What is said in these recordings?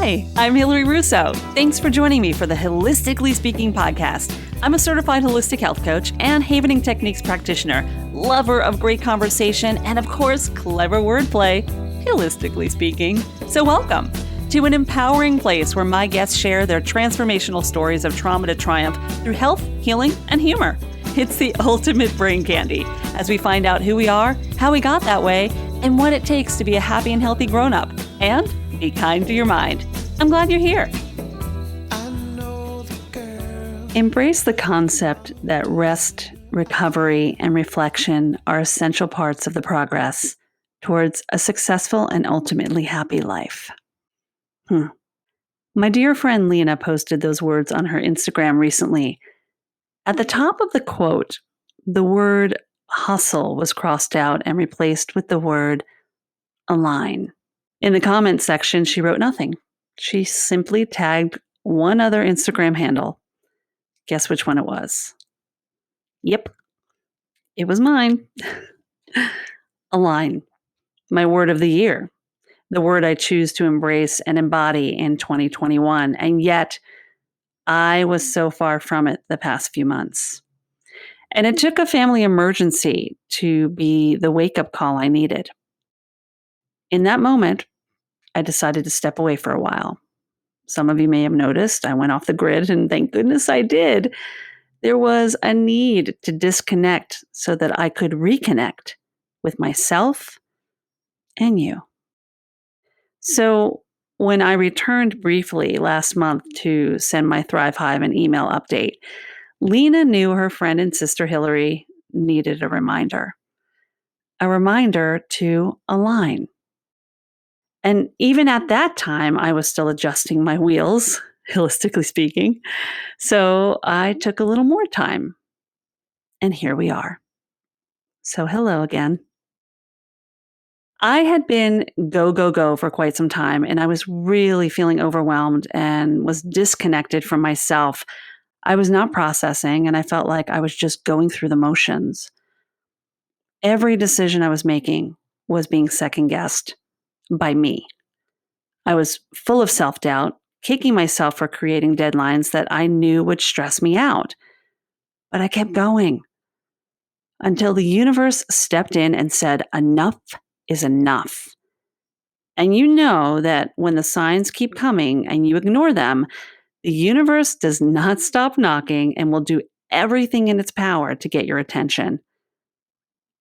Hi, I'm Hilary Russo. Thanks for joining me for the HIListically Speaking podcast. I'm a certified holistic health coach and Havening Techniques practitioner, lover of great conversation, and of course, clever wordplay, HIListically speaking. So welcome to an empowering place where my guests share their transformational stories of trauma to triumph through health, healing, and humor. It's the ultimate brain candy as we find out who we are, how we got that way, and what it takes to be a happy and healthy grown-up. And be kind to your mind. I'm glad you're here. Embrace the concept that rest, recovery, and reflection are essential parts of the progress towards a successful and ultimately happy life. My dear friend Lena posted those words on her Instagram recently. At the top of the quote, the word hustle was crossed out and replaced with the word align. In the comments section, she wrote nothing. She simply tagged one other Instagram handle. Guess which one it was? Yep, it was mine. Align, my word of the year, the word I choose to embrace and embody in 2021. And yet, I was so far from it the past few months. And it took a family emergency to be the wake-up call I needed. In that moment, I decided to step away for a while. Some of you may have noticed I went off the grid, and thank goodness I did. There was a need to disconnect so that I could reconnect with myself and you. So when I returned briefly last month to send my Thrive Hive an email update, Lena knew her friend and sister Hilary needed a reminder to align. And even at that time, I was still adjusting my wheels, holistically speaking. So I took a little more time. And here we are. So hello again. I had been go for quite some time, and I was really feeling overwhelmed and was disconnected from myself. I was not processing, and I felt like I was just going through the motions. Every decision I was making was being second-guessed by me. I was full of self-doubt, kicking myself for creating deadlines that I knew would stress me out. But I kept going until the universe stepped in and said, enough is enough. And you know that when the signs keep coming and you ignore them, the universe does not stop knocking and will do everything in its power to get your attention.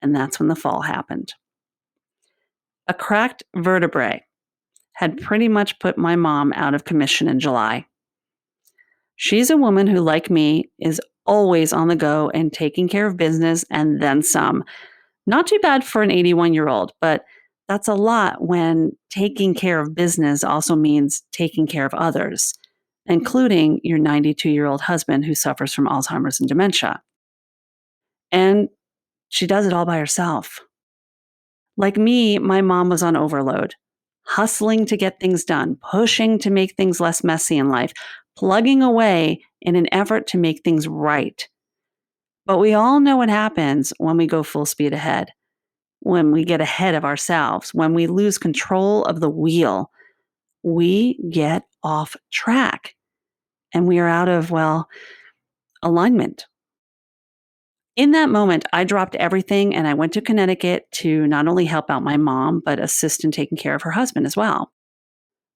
And that's when the fall happened. A cracked vertebrae had pretty much put my mom out of commission in July. She's a woman who, like me, is always on the go and taking care of business and then some. Not too bad for an 81-year-old, but that's a lot when taking care of business also means taking care of others, including your 92-year-old husband who suffers from Alzheimer's and dementia. And she does it all by herself. Like me, my mom was on overload, hustling to get things done, pushing to make things less messy in life, plugging away in an effort to make things right. But we all know what happens when we go full speed ahead, when we get ahead of ourselves, when we lose control of the wheel. We get off track and we are out of, alignment. In that moment, I dropped everything and I went to Connecticut to not only help out my mom, but assist in taking care of her husband as well.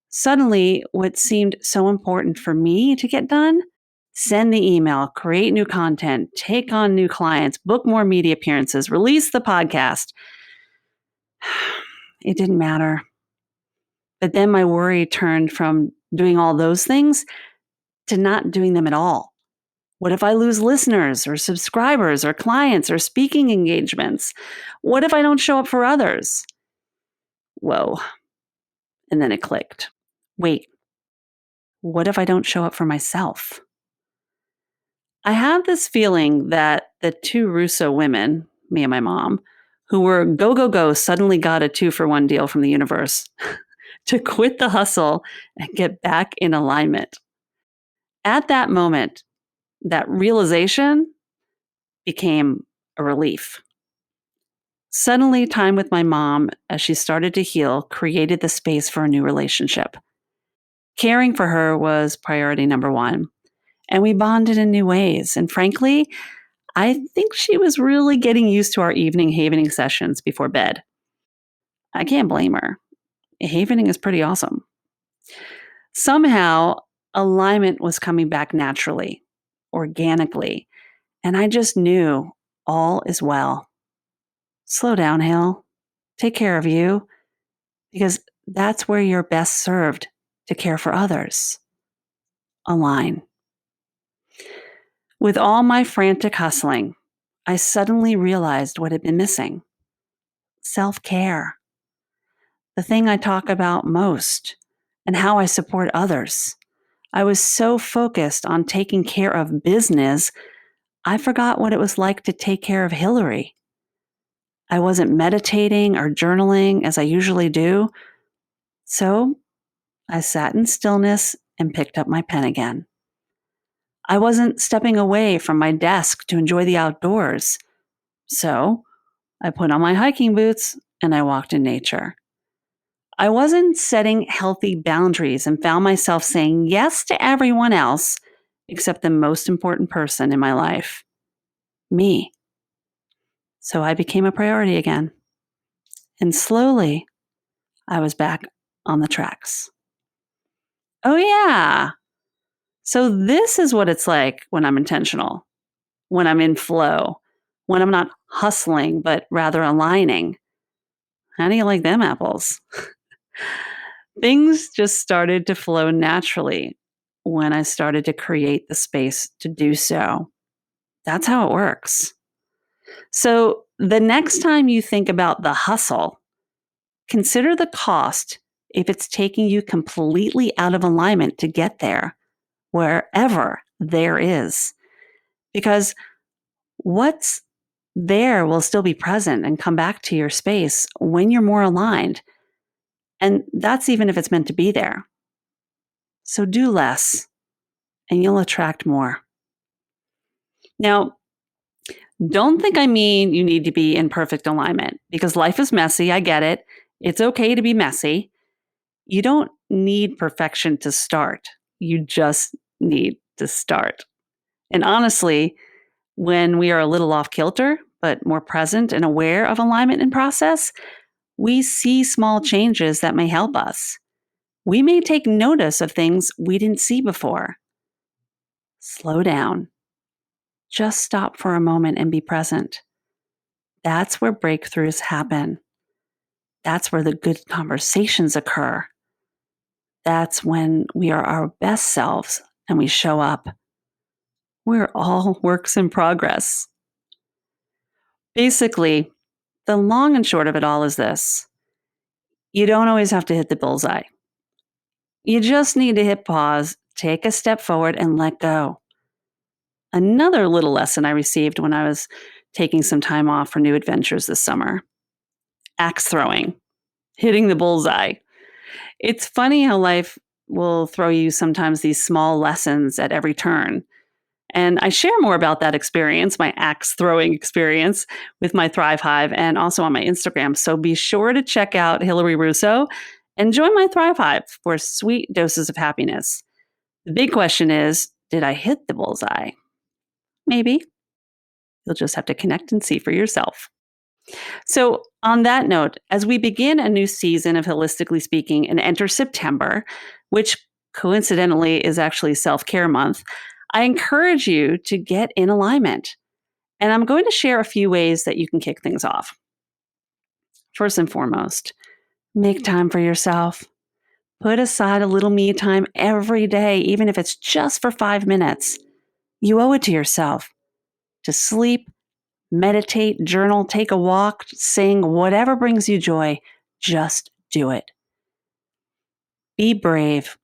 Suddenly, what seemed so important for me to get done, send the email, create new content, take on new clients, book more media appearances, release the podcast, it didn't matter. But then my worry turned from doing all those things to not doing them at all. What if I lose listeners or subscribers or clients or speaking engagements? What if I don't show up for others? Whoa. And then it clicked. Wait, what if I don't show up for myself? I have this feeling that the two Russo women, me and my mom, who were go, suddenly got a 2-for-1 deal from the universe to quit the hustle and get back in alignment. At that moment, that realization became a relief. Suddenly, time with my mom, as she started to heal, created the space for a new relationship. Caring for her was priority number one, and we bonded in new ways. And frankly, I think she was really getting used to our evening havening sessions before bed. I can't blame her. Havening is pretty awesome. Somehow, alignment was coming back naturally, organically, and I just knew all is well. Slow down, Hil. Take care of you, because that's where you're best served to care for others. Align. With all my frantic hustling, I suddenly realized what had been missing: self-care, the thing I talk about most, and how I support others. I was so focused on taking care of business, I forgot what it was like to take care of Hilary. I wasn't meditating or journaling as I usually do, so I sat in stillness and picked up my pen again. I wasn't stepping away from my desk to enjoy the outdoors, so I put on my hiking boots and I walked in nature. I wasn't setting healthy boundaries and found myself saying yes to everyone else except the most important person in my life, me. So I became a priority again. And slowly, I was back on the tracks. Oh, yeah. So this is what it's like when I'm intentional, when I'm in flow, when I'm not hustling, but rather aligning. How do you like them apples? Things just started to flow naturally when I started to create the space to do so. That's how it works. So the next time you think about the hustle, consider the cost if it's taking you completely out of alignment to get there, wherever there is. Because what's there will still be present and come back to your space when you're more aligned. And that's even if it's meant to be there. So do less and you'll attract more. Now, don't think I mean you need to be in perfect alignment, because life is messy. I get it. It's okay to be messy. You don't need perfection to start. You just need to start. And honestly, when we are a little off kilter, but more present and aware of alignment and process, we see small changes that may help us. We may take notice of things we didn't see before. Slow down. Just stop for a moment and be present. That's where breakthroughs happen. That's where the good conversations occur. That's when we are our best selves and we show up. We're all works in progress. Basically, the long and short of it all is this: you don't always have to hit the bullseye. You just need to hit pause, take a step forward, and let go. Another little lesson I received when I was taking some time off for new adventures this summer: axe throwing, hitting the bullseye. It's funny how life will throw you sometimes these small lessons at every turn. And I share more about that experience, my axe throwing experience, with my Thrive Hive and also on my Instagram. So be sure to check out Hilary Russo and join my Thrive Hive for sweet doses of happiness. The big question is, did I hit the bullseye? Maybe. You'll just have to connect and see for yourself. So, on that note, as we begin a new season of Holistically Speaking and enter September, which coincidentally is actually self-care month, I encourage you to get in alignment. And I'm going to share a few ways that you can kick things off. First and foremost, make time for yourself. Put aside a little me time every day, even if it's just for 5 minutes. You owe it to yourself to sleep, meditate, journal, take a walk, sing, whatever brings you joy. Just do it. Be brave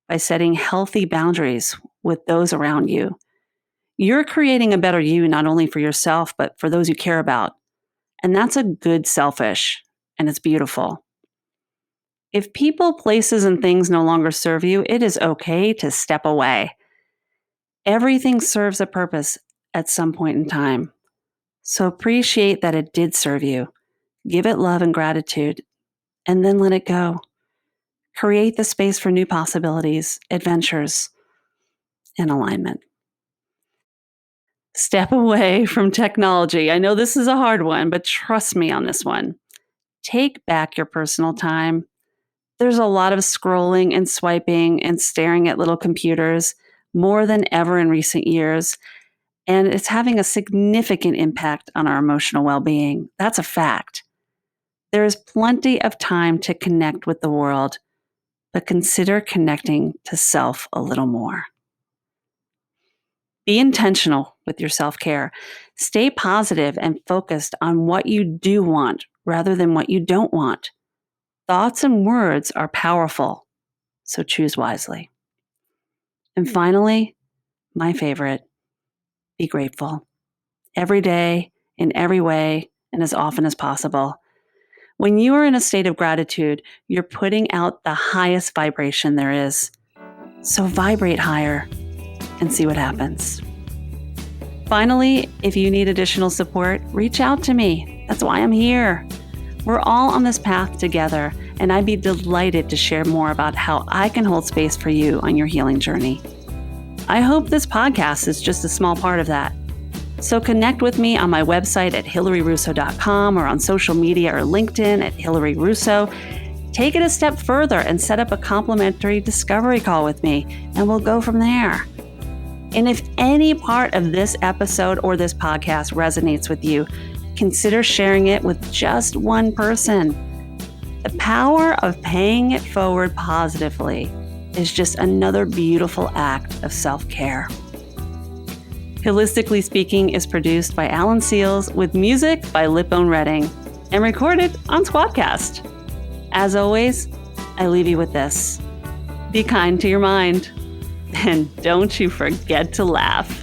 by setting healthy boundaries with those around you. You're creating a better you, not only for yourself, but for those you care about. And that's a good selfish, and it's beautiful. If people, places, and things no longer serve you, it is okay to step away. Everything serves a purpose at some point in time. So appreciate that it did serve you. Give it love and gratitude, and then let it go. Create the space for new possibilities, adventures, and alignment. Step away from technology. I know this is a hard one, but trust me on this one. Take back your personal time. There's a lot of scrolling and swiping and staring at little computers more than ever in recent years, and it's having a significant impact on our emotional well-being. That's a fact. There is plenty of time to connect with the world, but consider connecting to self a little more. Be intentional with your self-care. Stay positive and focused on what you do want rather than what you don't want. Thoughts and words are powerful, so choose wisely. And finally, my favorite, be grateful. Every day, in every way, and as often as possible. When you are in a state of gratitude, you're putting out the highest vibration there is. So vibrate higher and see what happens. Finally, if you need additional support, reach out to me. That's why I'm here. We're all on this path together, and I'd be delighted to share more about how I can hold space for you on your healing journey. I hope this podcast is just a small part of that. So connect with me on my website at hilaryrusso.com or on social media or LinkedIn at Hilary Russo. Take it a step further and set up a complimentary discovery call with me, and we'll go from there. And if any part of this episode or this podcast resonates with you, consider sharing it with just one person. The power of paying it forward positively is just another beautiful act of self-care. HIListically Speaking is produced by Alan Seals with music by Lipbone Reading and recorded on Squadcast. As always, I leave you with this. Be kind to your mind. And don't you forget to laugh.